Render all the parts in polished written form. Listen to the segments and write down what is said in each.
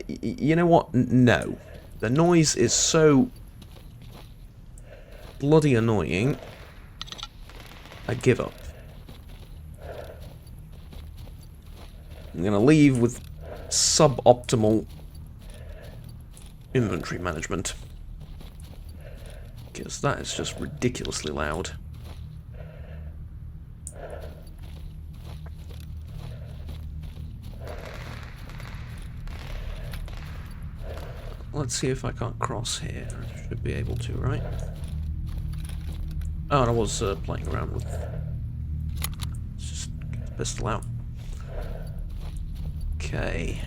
You know what? No. The noise is so bloody annoying. I give up. I'm going to leave with suboptimal inventory management. Because that is just ridiculously loud. Let's see if I can't cross here. I should be able to, right? Oh, and I was playing around with... Let's just get the pistol out. Okay.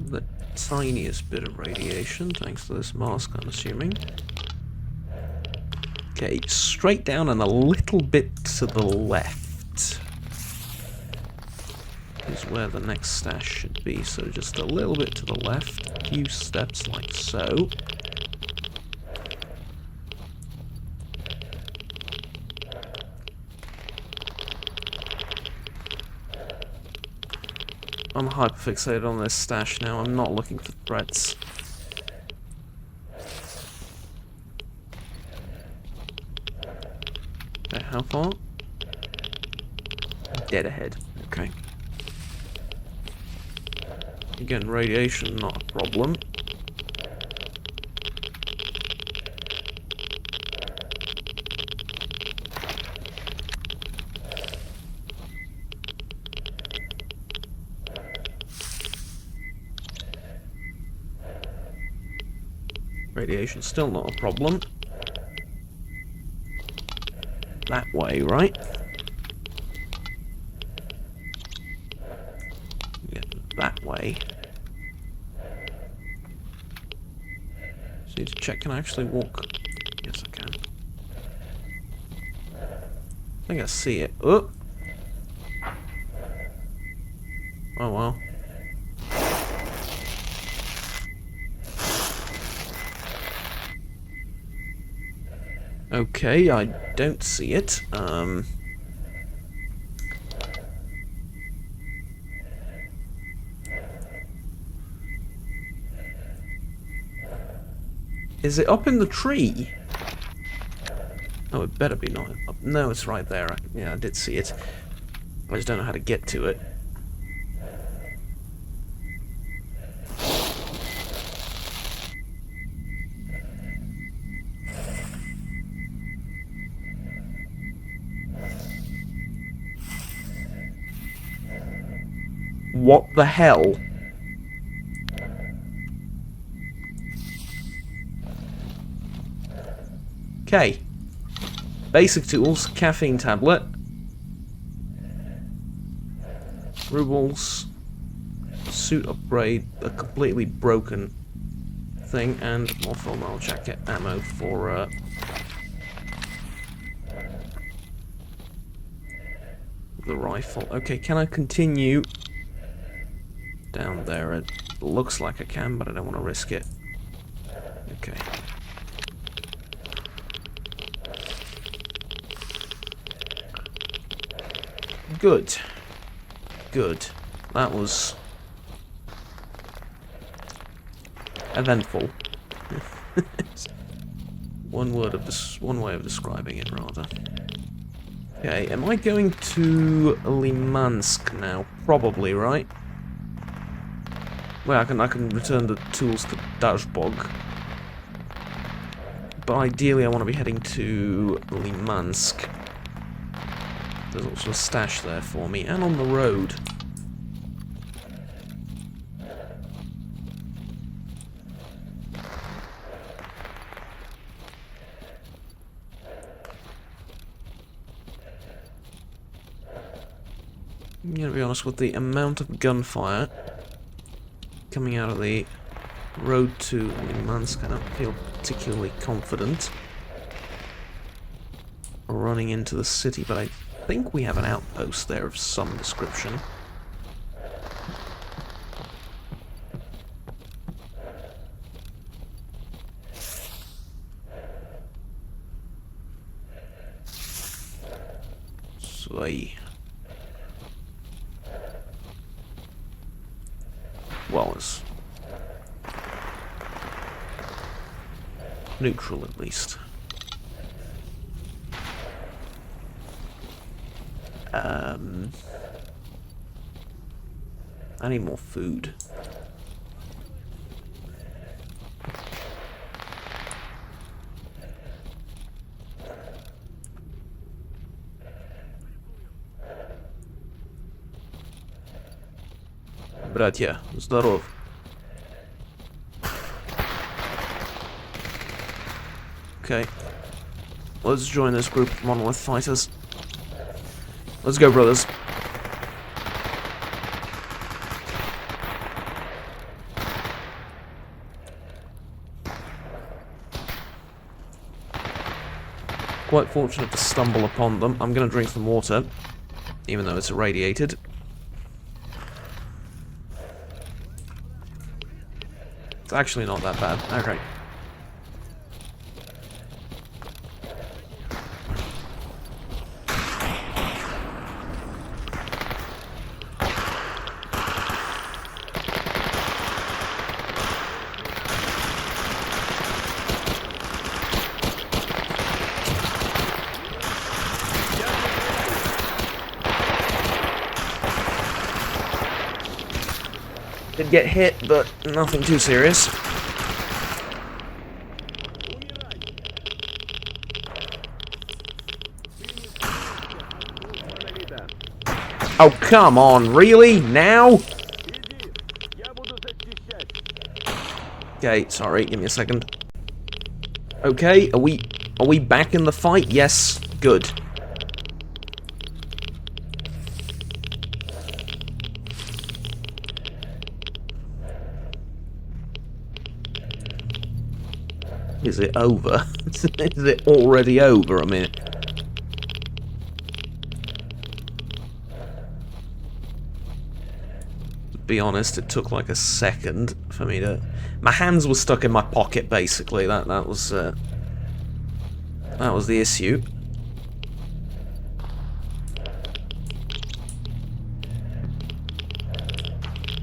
The tiniest bit of radiation, thanks to this mask, I'm assuming. Okay, straight down and a little bit to the left is where the next stash should be. So just a little bit to the left, a few steps like so. I'm hyperfixated on this stash now. I'm not looking for threats. Okay, how far? Dead ahead. Okay. Again, radiation, not a problem. Radiation, still not a problem. That way, right? Yeah, that way. Just need to check, can I actually walk? Yes, I can. I think I see it. Oh! Oh, well. Okay, I don't see it. Is it up in the tree? Oh, it better be not up. No, it's right there. Yeah, I did see it. I just don't know how to get to it. What the hell? Okay. Basic tools, caffeine tablet. Rubles. Suit upgrade, a completely broken thing, and more thermal jacket ammo for the rifle. Okay, can I continue down there? It looks like I can, but I don't want to risk it. Okay. Good. Good. That was eventful. One way of describing it, rather. Okay, am I going to Limansk now? Probably, right? Well, I can return the tools to Dashbog. But ideally I want to be heading to Limansk. There's also a stash there for me, and on the road. I'm gonna be honest, with the amount of gunfire coming out of the road to Limansk, I don't feel particularly confident running into the city, but I think we have an outpost there of some description. a... well, as neutral at least. I need more food. Братья, здоров. Okay. Let's join this group of monolith fighters. Let's go, brothers. Quite fortunate to stumble upon them. I'm going to drink some water, even though it's irradiated. It's actually not that bad. Okay. Did get hit, but nothing too serious. Oh, come on, really? Now? Okay, sorry, give me a second. Okay, are we back in the fight? Yes, good. Is it over? Is it already over? I mean... to be honest, it took like a second for me to... my hands were stuck in my pocket, basically. That was the issue.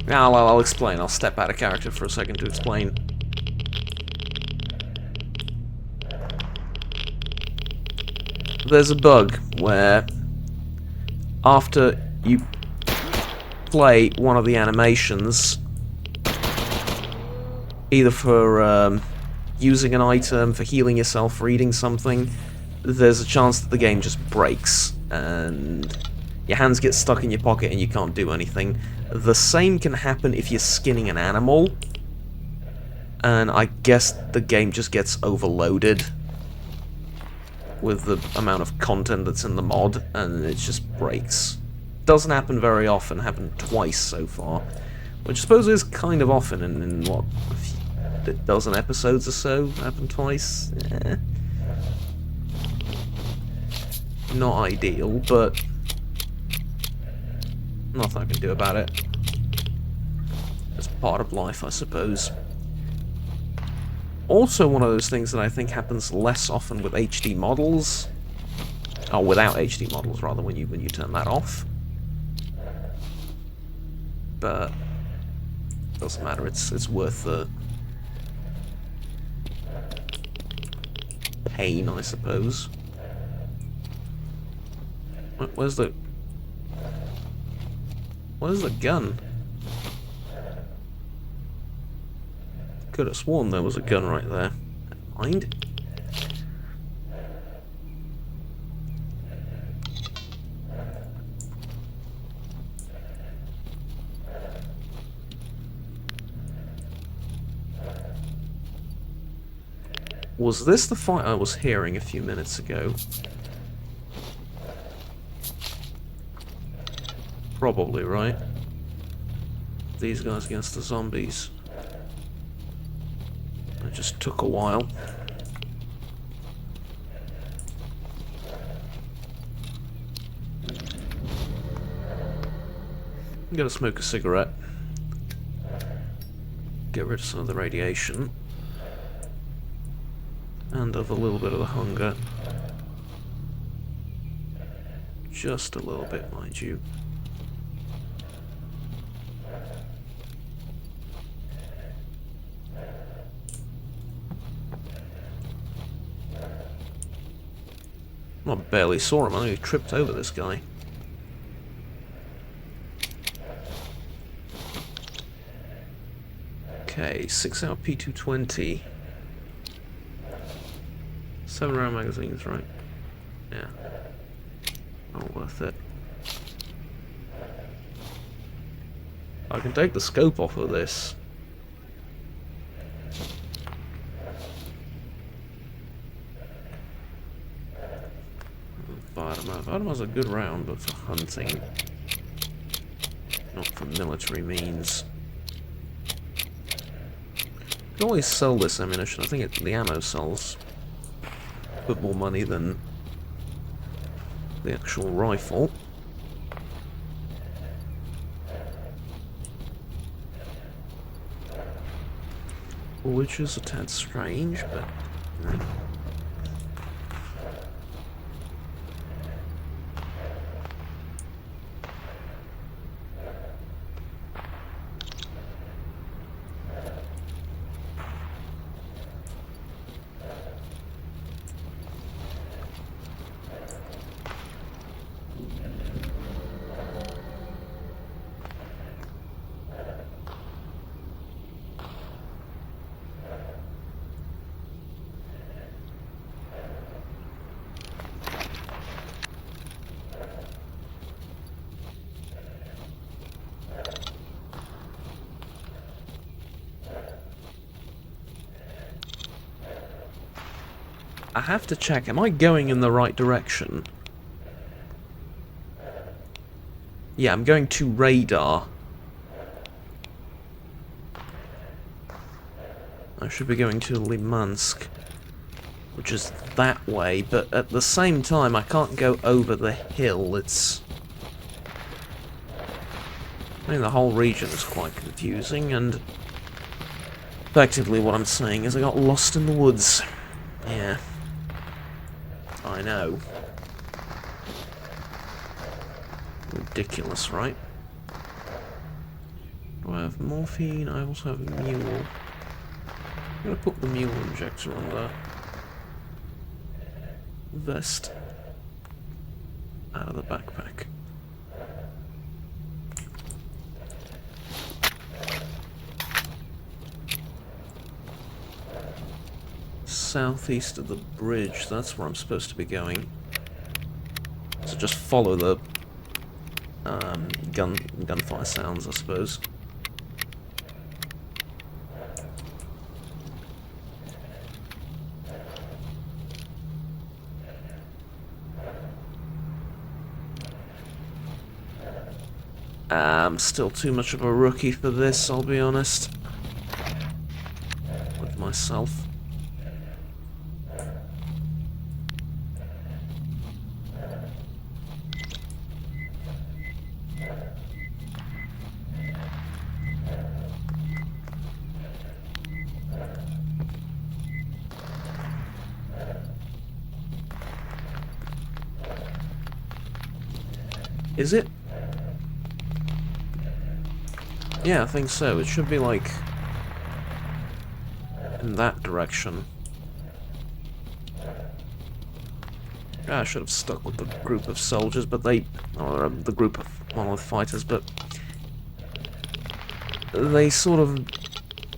Now I'll explain. I'll step out of character for a second to explain. There's a bug where after you play one of the animations, either for using an item, for healing yourself, for eating something, there's a chance that the game just breaks and your hands get stuck in your pocket and you can't do anything. The same can happen if you're skinning an animal, and I guess the game just gets overloaded with the amount of content that's in the mod, and it just breaks. Doesn't happen very often, happened twice so far, which I suppose is kind of often in what, a dozen episodes or so, happened twice? Eh. Not ideal, but nothing I can do about it. It's part of life, I suppose. Also one of those things that I think happens less often with HD models. Oh, without HD models, rather, when you turn that off. But doesn't matter, it's worth the pain, I suppose. Where's the gun? Could have sworn there was a gun right there. Never mind. Was this the fight I was hearing a few minutes ago? Probably, right? These guys against the zombies. It just took a while. I'm gonna smoke a cigarette. Get rid of some of the radiation. And of a little bit of the hunger. Just a little bit, mind you. I barely saw him, I only tripped over this guy. Okay, 6-hour P220. 7-round magazines, right? Yeah. Not worth it. I can take the scope off of this. Vadamar's a good round, but for hunting. Not for military means. You can always sell this ammunition. I think the ammo sells a bit more money than the actual rifle. Which is a tad strange, but... I have to check, am I going in the right direction? Yeah, I'm going to radar. I should be going to Limansk, which is that way, but at the same time I can't go over the hill. It's... I mean, the whole region is quite confusing, and effectively what I'm saying is I got lost in the woods. Yeah. I know. Ridiculous, right? Do I have morphine? I also have a mule. I'm gonna put the mule injector on the vest out of the backpack. Southeast of the bridge, that's where I'm supposed to be going. So just follow the gunfire sounds, I suppose. I'm still too much of a rookie for this, I'll be honest. With myself. Is it? Yeah, I think so. It should be like in that direction. I should have stuck with the group of soldiers, but they, or the group of monolith fighters, but they sort of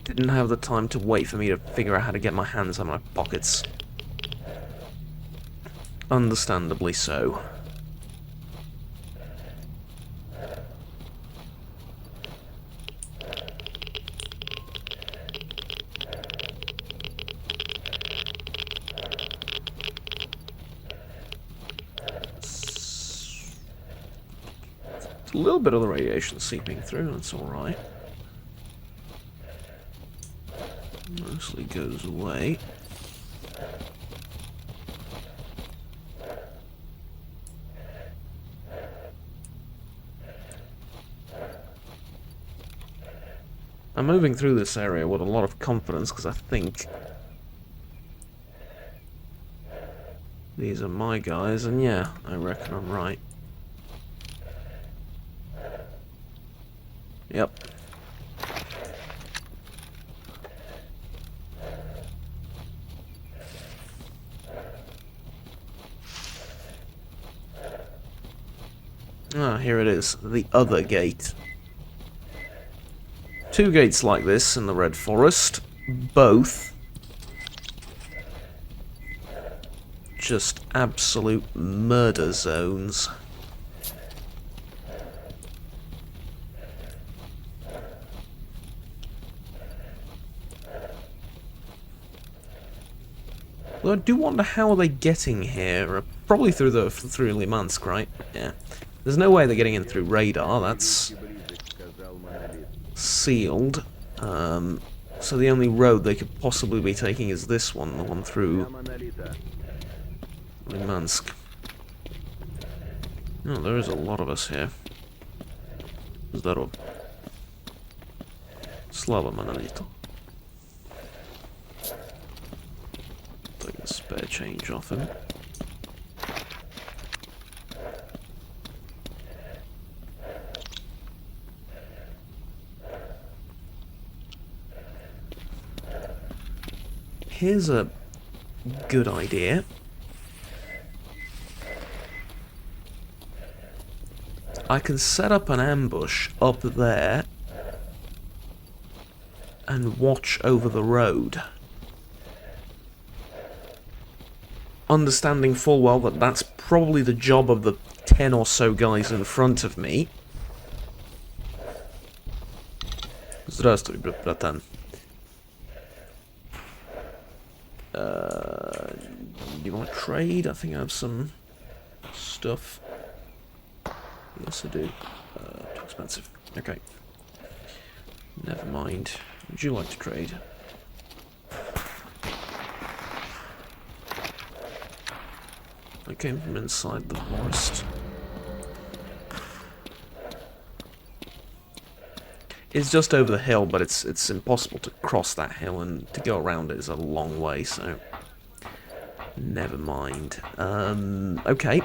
didn't have the time to wait for me to figure out how to get my hands on my pockets. Understandably so. A little bit of the radiation seeping through, that's alright. Mostly goes away. I'm moving through this area with a lot of confidence because I think these are my guys, and yeah, I reckon I'm right. Yep. Ah, here it is. The other gate. Two gates like this in the Red Forest. Both just absolute murder zones. Though I do wonder how are they getting here. Probably through Limansk, right? Yeah. There's no way they're getting in through radar. That's sealed. So the only road they could possibly be taking is this one, the one through Limansk. Oh, there is a lot of us here. Здорово. Slava Manalito. Take the spare change off him. Here's a good idea. I can set up an ambush up there and watch over the road. Understanding full well that that's probably the job of the 10 or so guys in front of me. Здравствуй, братан. Do you want to trade? I think I have some stuff. Yes, I do. Too expensive. Okay. Never mind. Would you like to trade? I came from inside the forest. It's just over the hill, but it's impossible to cross that hill, and to go around it is a long way, so never mind. Okay.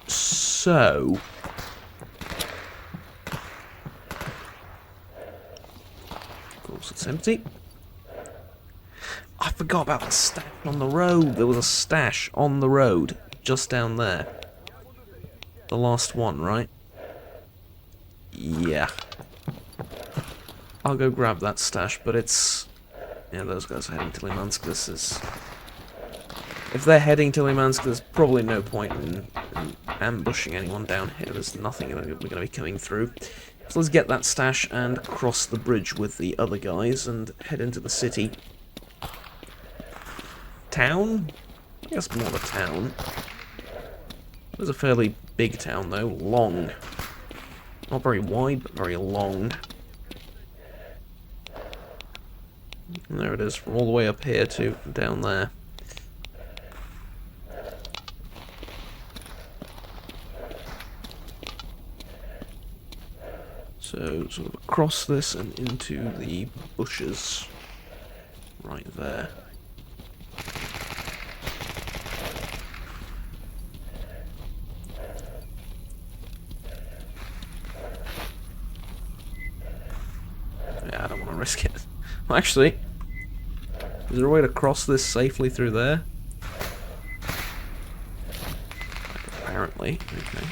So of course it's empty. I forgot about the stash on the road. There was a stash on the road, just down there. The last one, right? Yeah. I'll go grab that stash, but it's... Yeah, those guys are heading to Limansk. This is... If they're heading to Limansk, there's probably no point in ambushing anyone down here. There's nothing that we're going to be coming through. So let's get that stash and cross the bridge with the other guys and head into the city. Town? I guess more of a town. It was a fairly big town, though. Long. Not very wide, but very long. And there it is, from all the way up here to down there. So, sort of across this and into the bushes. Right there. Yeah, I don't want to risk it. Well, actually, is there a way to cross this safely through there? Apparently. Okay.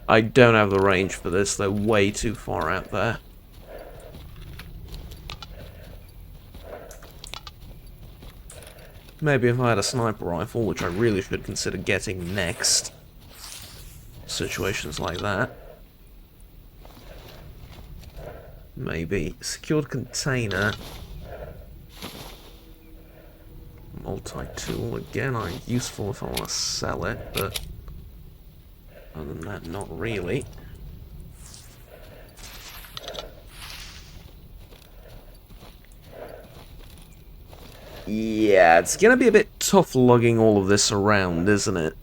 I don't have the range for this, they're way too far out there. Maybe if I had a sniper rifle, which I really should consider getting next. Situations like that. Maybe. Secured container. Multi-tool. Again, useful if I want to sell it, but... other than that, not really. Yeah, it's gonna be a bit tough lugging all of this around, isn't it?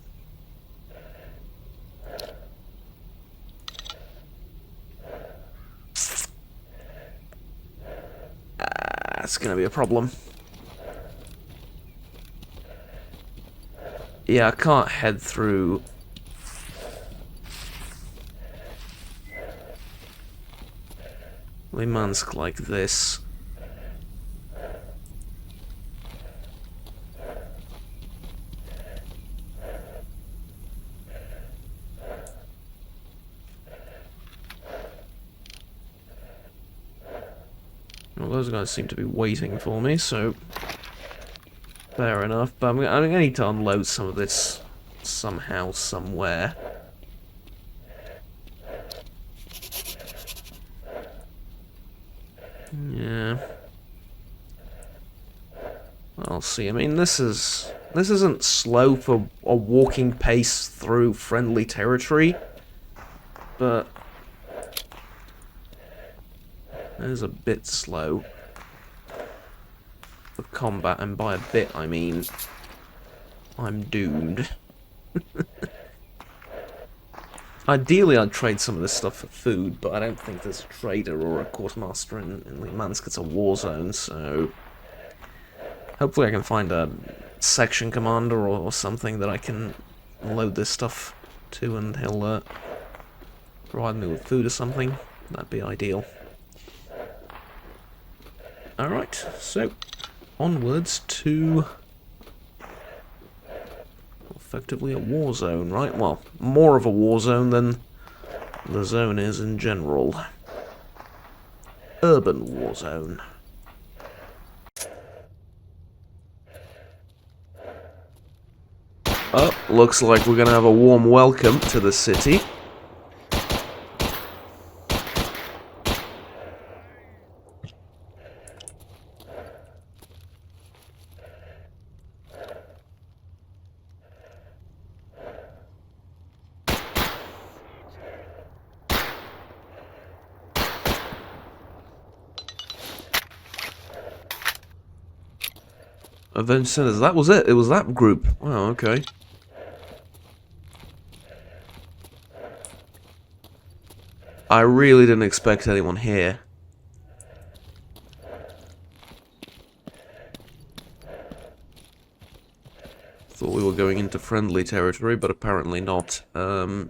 That's gonna be a problem. Yeah, I can't head through Limansk like this. Well, those guys seem to be waiting for me, so fair enough. But I'm gonna need to unload some of this somehow, somewhere. Yeah. I'll see. I mean, this isn't slow for a walking pace through friendly territory, but it is a bit slow for combat, and by a bit I mean I'm doomed. Ideally, I'd trade some of this stuff for food, but I don't think there's a trader or a quartermaster in Limansk. It's a war zone, so hopefully I can find a section commander or something that I can load this stuff to, and he'll provide me with food or something. That'd be ideal. Alright, so onwards to effectively a war zone, right? Well, more of a war zone than the zone is in general. Urban war zone. Oh, looks like we're gonna have a warm welcome to the city. Avenged Sinners, that was it. It was that group. Wow, okay. I really didn't expect anyone here. Thought we were going into friendly territory, but apparently not. The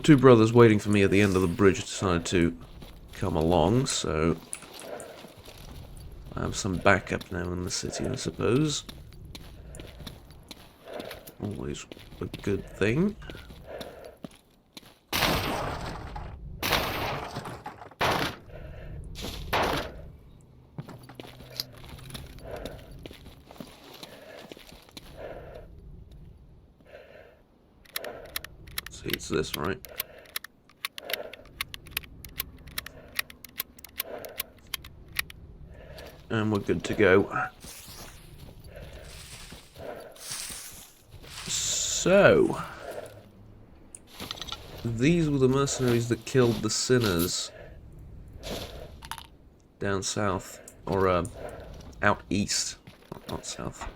two brothers waiting for me at the end of the bridge decided to come along, so I have some backup now in the city, I suppose. Always a good thing. See, it's this, right? And we're good to go. So, these were the mercenaries that killed the sinners down south, or out east, not south.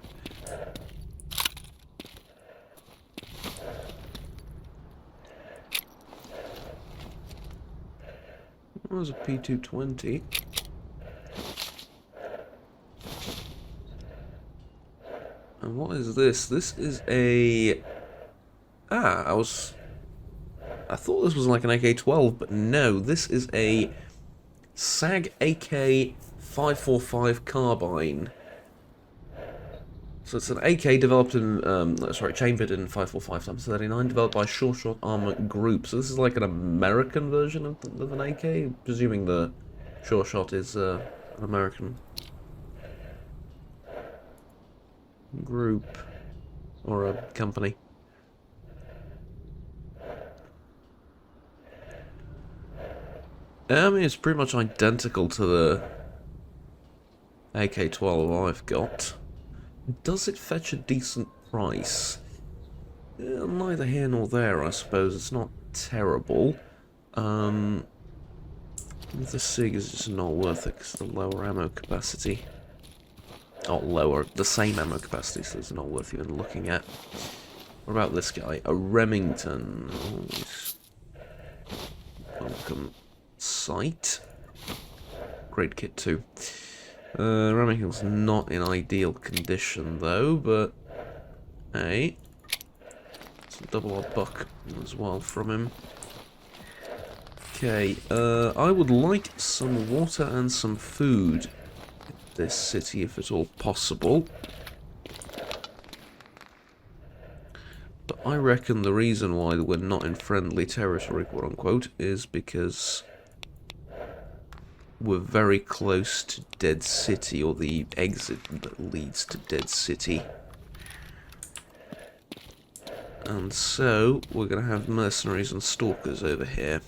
That was a P220. And what is this? This is a... I thought this was like an AK-12, but no, this is a SAG AK-545 carbine. So it's an AK developed in, chambered in 545x39, developed by Sure Shot Armor Group. So this is like an American version of an AK, presuming the Sure Shot is an American group or a company. I mean, it's pretty much identical to the AK-12 I've got. Does it fetch a decent price? Neither here nor there, I suppose. It's not terrible. The SIG is just not worth it because the lower ammo capacity. Not lower, the same ammo capacity, so it's not worth even looking at. What about this guy? A Remington. Welcome sight. Great kit too. Remington's not in ideal condition though, but hey, it's a double odd buck as well from him. Okay, I would like some water and some food in this city if at all possible. But I reckon the reason why we're not in friendly territory, quote unquote, is because we're very close to Dead City, or the exit that leads to Dead City. And so, we're going to have mercenaries and stalkers over here.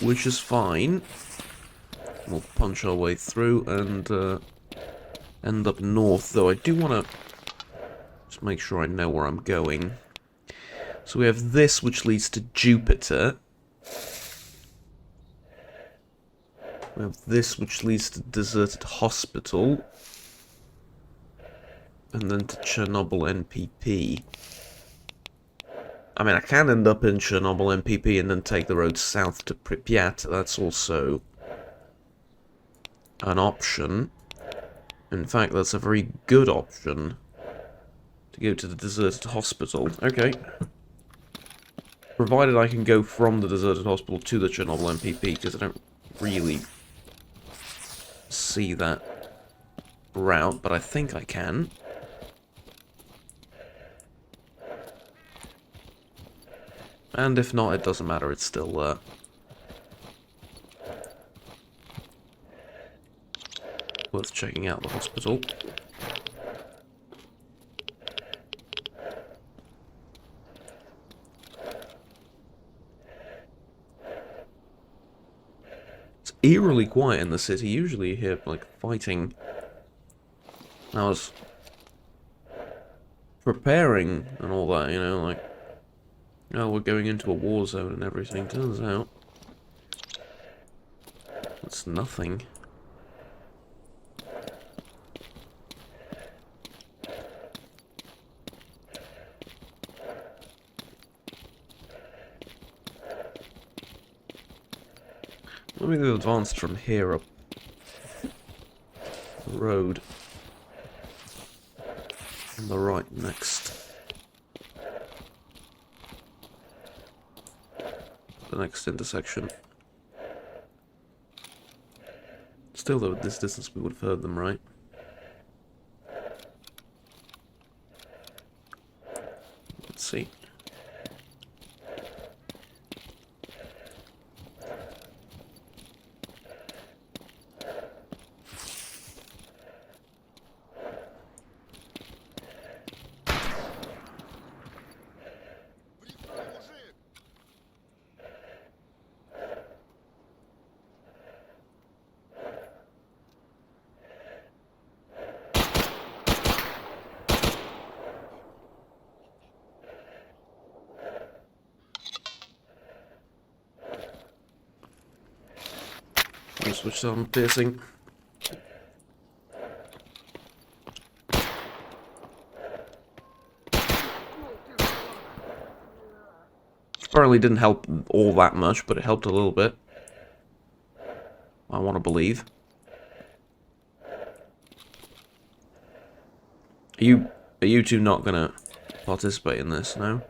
Which is fine. We'll punch our way through and end up north, though I do want to just make sure I know where I'm going. So we have this, which leads to Jupiter. We have this, which leads to Deserted Hospital. And then to Chernobyl NPP. I mean, I can end up in Chernobyl NPP and then take the road south to Pripyat. That's also an option. In fact, that's a very good option. To go to the Deserted Hospital. Okay. Provided I can go from the Deserted Hospital to the Chernobyl MPP, because I don't really see that route, but I think I can. And if not, it doesn't matter, it's still worth checking out the hospital. It's eerily quiet in the city. Usually you hear, like, fighting. I was preparing and all that, you know, like, oh, we're going into a war zone and everything. Turns out it's nothing. Let me go advanced from here up the road on the right next. The next intersection. Still, though, at this distance we would have heard them, right? Let's see. I'll switch on piercing. Apparently didn't help all that much, but it helped a little bit. I want to believe. Are you two not gonna participate in this, no?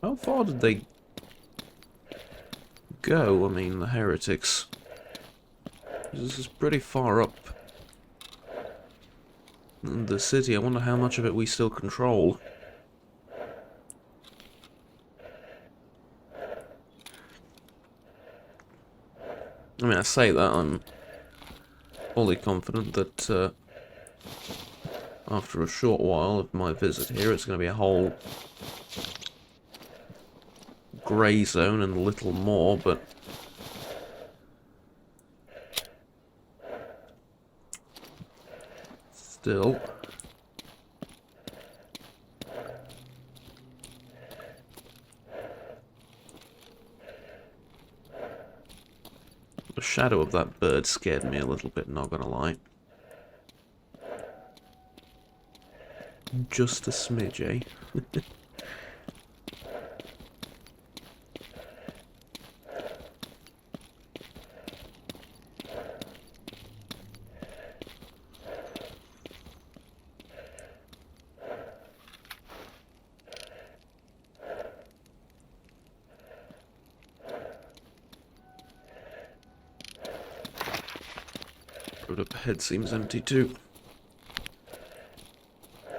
How far did they go? I mean, the heretics. This is pretty far up in the city. I wonder how much of it we still control. I mean, I say that, I'm fully confident that after a short while of my visit here, it's going to be a whole grey zone and little more, but still. The shadow of that bird scared me a little bit, not gonna lie. Just a smidge, eh? Road up ahead seems empty too.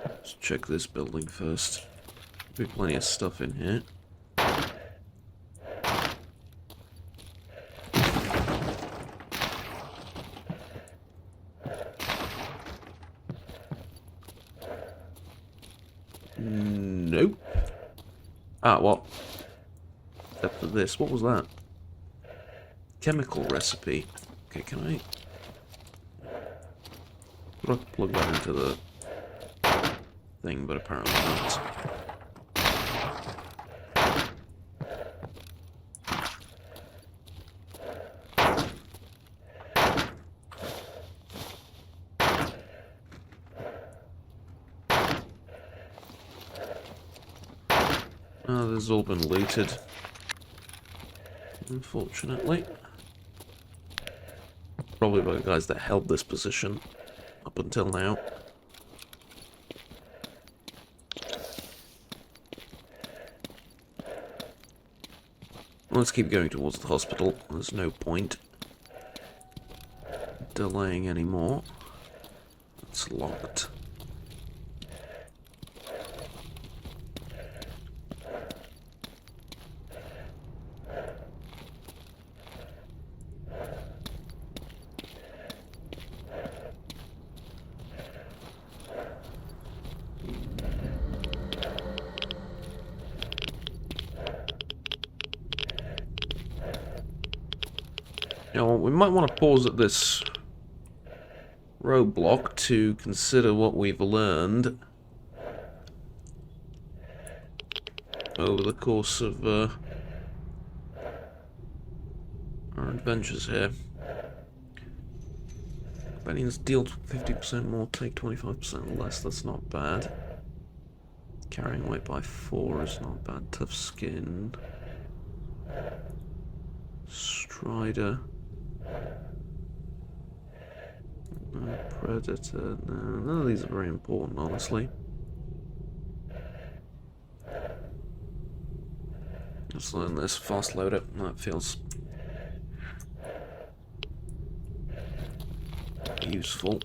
Let's check this building first. Be plenty of stuff in here. Nope. Ah, what? Except for this. What was that? Chemical recipe. Okay, can I plug that into the thing, but apparently not. Oh, this has all been looted. Unfortunately. Probably by the guys that held this position up until now. Let's keep going towards the hospital. There's no point delaying anymore. It's locked. Now, we might want to pause at this roadblock to consider what we've learned over the course of our adventures here. Companions deal 50% more, take 25% less, that's not bad. Carrying weight by 4 is not bad. Tough skin. Strider. Predator. No, none of these are very important, honestly. Let's learn this. Fast loader. That feels useful.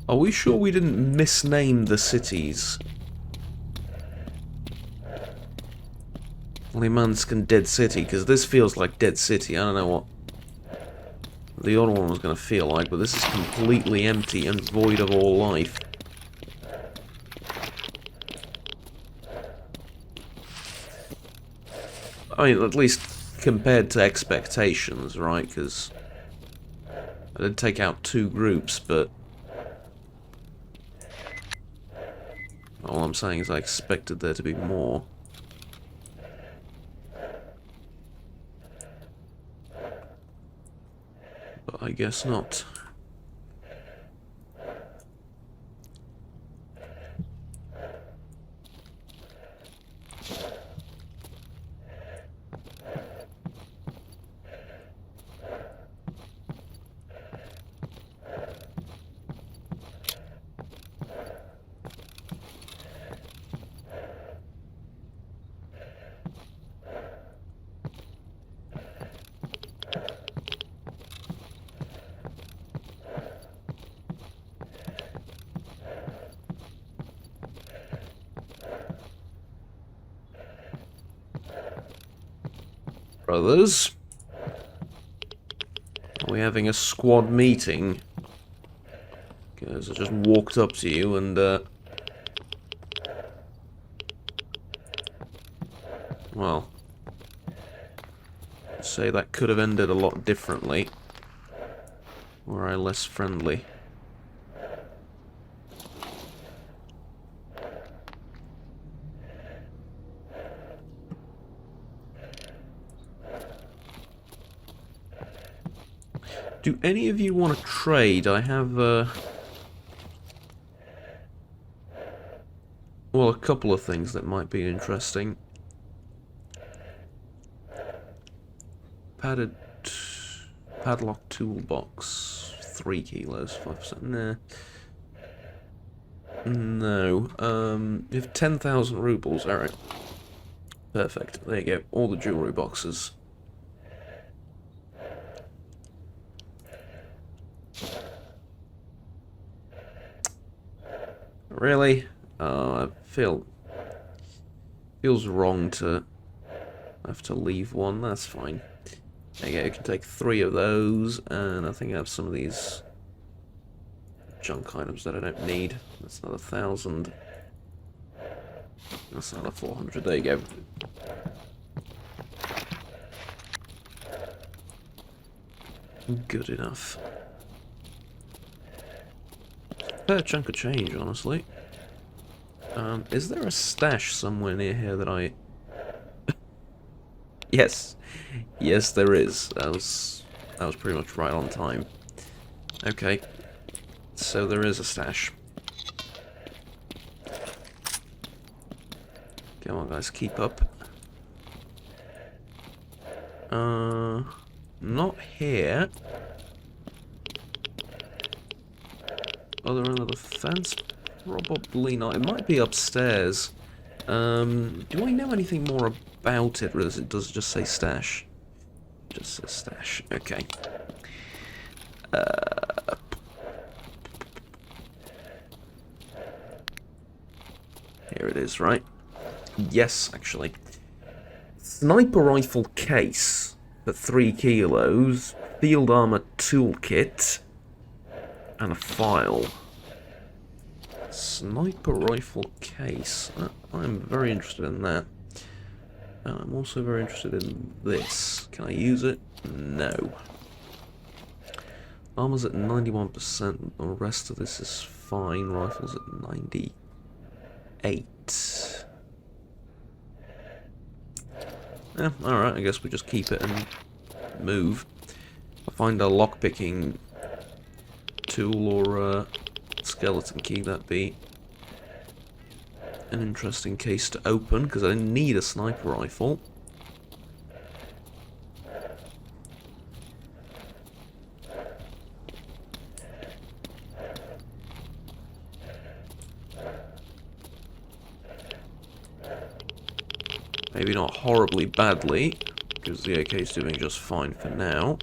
Are we sure we didn't misname the cities? Limansk and Dead City, because this feels like Dead City. I don't know what the other one was going to feel like, but this is completely empty and void of all life. I mean, at least compared to expectations, right? Because I did take out 2 groups, but all I'm saying is I expected there to be more. But I guess not. brothers. Are we having a squad meeting? Because I just walked up to you and, well, I'd say that could have ended a lot differently. Were I less friendly. Do any of you want to trade? I have, well, a couple of things that might be interesting. Padlock toolbox, 3 kilos, 5%. Nah. No. You have 10,000 rubles. All right. Perfect. There you go. All the jewelry boxes. Really? I feels wrong to have to leave one. That's fine. There you go. You can take 3 of those, and I think I have some of these junk items that I don't need. That's another 1,000. That's another 400. There you go. Good enough. Fair chunk of change, honestly. Is there a stash somewhere near here that I... Yes. Yes, there is. That was pretty much right on time. Okay. So there is a stash. Come on, guys, keep up. Not here. Oh, there another fence? Probably not. It might be upstairs. Do I know anything more about it, or does it just say stash? Just says stash. Okay. Here it is, right? Yes, actually. Sniper rifle case for 3 kilos, field armor toolkit, and a file. Sniper rifle case. I'm very interested in that. And I'm also very interested in this. Can I use it? No. Armor's at 91%. The rest of this is fine. Rifle's at 98. Yeah, alright, I guess we just keep it and move. I'll find a lockpicking tool or a skeleton key. That'd be an interesting case to open, because I need a sniper rifle. Maybe not horribly badly, because the AK is doing just fine for now.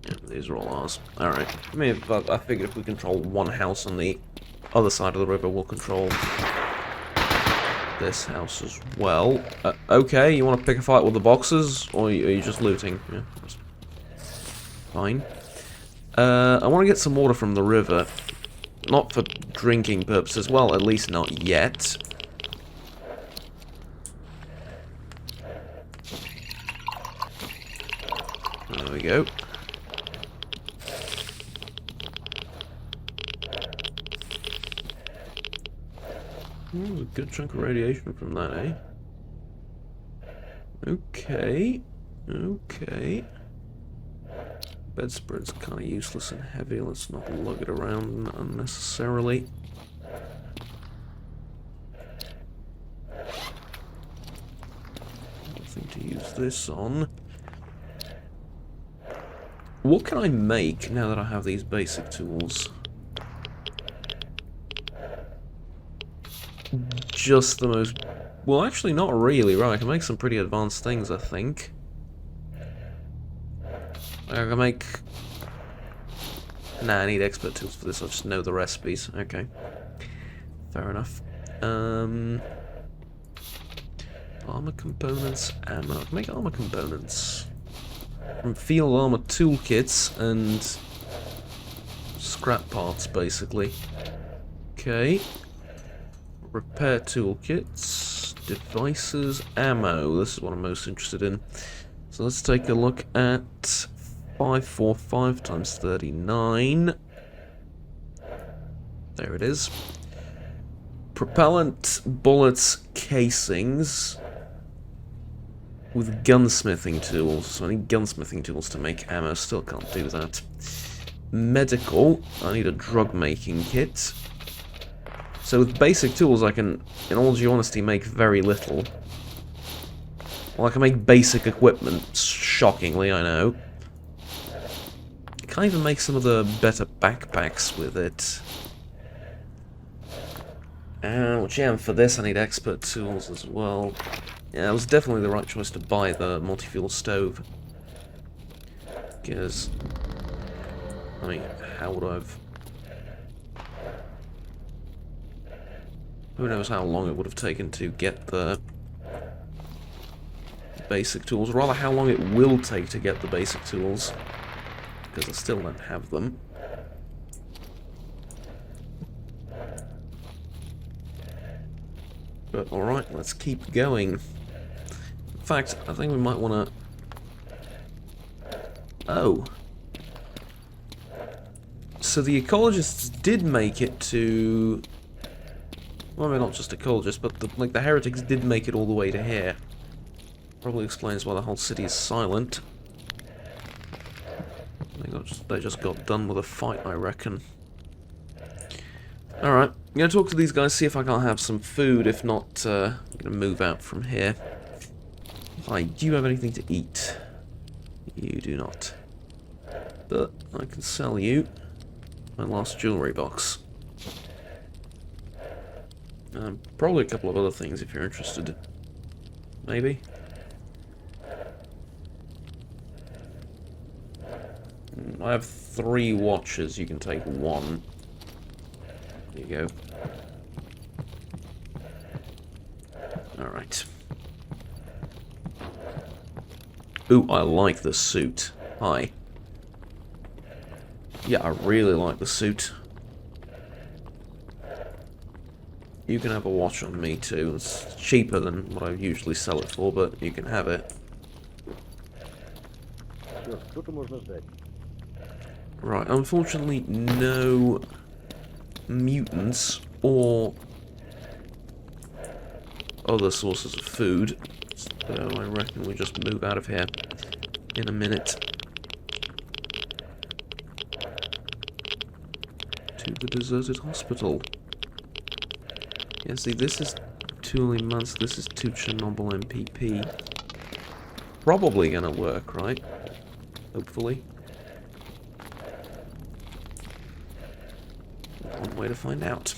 Yeah, these are all ours. Alright. I figured if we control one house on the other side of the river, we'll control this house as well. Okay, you want to pick a fight with the boxes, or are you just looting? Yeah, that's fine. I want to get some water from the river. Not for drinking purposes. Well, at least not yet. There we go. There's a good chunk of radiation from that, eh? Okay. Okay. Bedspread's kind of useless and heavy. Let's not lug it around unnecessarily. Nothing to use this on. What can I make now that I have these basic tools? Just the most Well, actually, not really. Right, I can make some pretty advanced things, I think. I can make... Nah, I need expert tools for this. I just know the recipes. Okay. Fair enough. Armor components, ammo. I can make armor components from field armor toolkits and scrap parts, basically. Okay. Repair toolkits, devices, ammo. This is what I'm most interested in. So let's take a look at 545 times 39. There it is. Propellant, bullets, casings with gunsmithing tools. So I need gunsmithing tools to make ammo. Still can't do that. Medical. I need a drug making kit. So with basic tools I can, in all due honesty, make very little. Well, I can make basic equipment, shockingly, I know. I can't even make some of the better backpacks with it. Which, yeah, and for this I need expert tools as well. Yeah, it was definitely the right choice to buy the multi-fuel stove. Because, I mean, how would I have... Who knows how long it would have taken to get the basic tools, or rather how long it will take to get the basic tools, because I still don't have them. But alright, let's keep going. In fact, I think we might want to... Oh. So the ecologists did make it to... Well, I mean, not just ecologists, but the heretics did make it all the way to here. Probably explains why the whole city is silent. They just got done with a fight, I reckon. Alright, I'm going to talk to these guys, see if I can't have some food. If not, I'm going to move out from here. Hi, do you have anything to eat? You do not. But I can sell you my last jewellery box. Probably a couple of other things if you're interested. Maybe? I have 3 watches, you can take 1. There you go. Alright. Ooh, I like the suit. Hi. Yeah, I really like the suit. You can have a watch on me too. It's cheaper than what I usually sell it for, but you can have it. Right, unfortunately no mutants or other sources of food, so I reckon we just move out of here in a minute. To the deserted hospital. Yeah, see, this is to Limansk, this is to Chernobyl MPP. Probably gonna work, right? Hopefully. One way to find out.